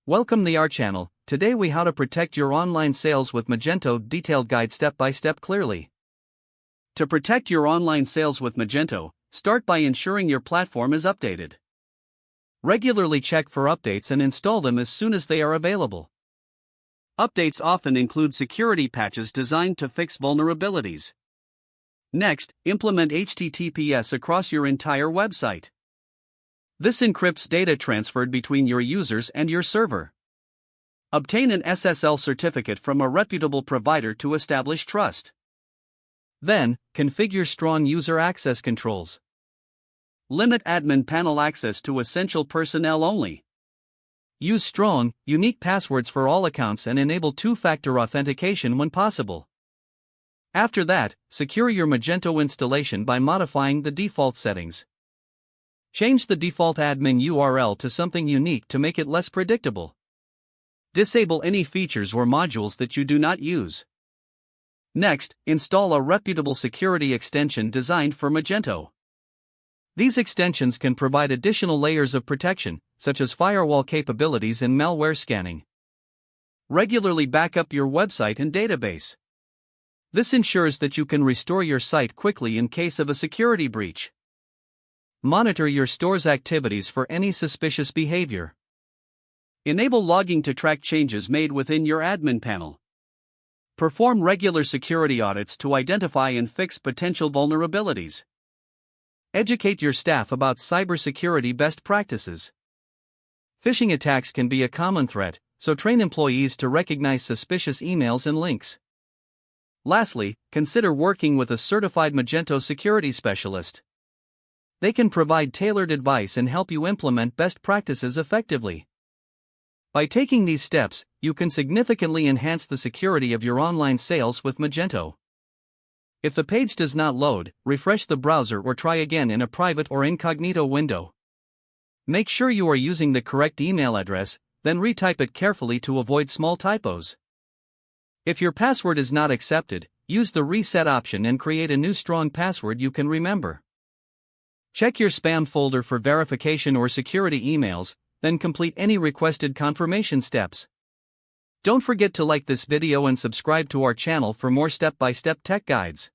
Welcome to our channel. Today we how to protect your online sales with Magento detailed guide step by step clearly. To protect your online sales with Magento, start by ensuring your platform is updated. Regularly check for updates and install them as soon as they are available. Updates often include security patches designed to fix vulnerabilities. Next, implement HTTPS across your entire website. This encrypts data transferred between your users and your server. Obtain an SSL certificate from a reputable provider to establish trust. Then, configure strong user access controls. Limit admin panel access to essential personnel only. Use strong, unique passwords for all accounts and enable two-factor authentication when possible. After that, secure your Magento installation by modifying the default settings. Change the default admin URL to something unique to make it less predictable. Disable any features or modules that you do not use. Next, install a reputable security extension designed for Magento. These extensions can provide additional layers of protection, such as firewall capabilities and malware scanning. Regularly back up your website and database. This ensures that you can restore your site quickly in case of a security breach. Monitor your store's activities for any suspicious behavior. Enable logging to track changes made within your admin panel. Perform regular security audits to identify and fix potential vulnerabilities. Educate your staff about cybersecurity best practices. Phishing attacks can be a common threat, so train employees to recognize suspicious emails and links. Lastly, consider working with a certified Magento security specialist. They can provide tailored advice and help you implement best practices effectively. By taking these steps, you can significantly enhance the security of your online sales with Magento. If the page does not load, refresh the browser or try again in a private or incognito window. Make sure you are using the correct email address, then retype it carefully to avoid small typos. If your password is not accepted, use the reset option and create a new strong password you can remember. Check your spam folder for verification or security emails, then complete any requested confirmation steps. Don't forget to like this video and subscribe to our channel for more step-by-step tech guides.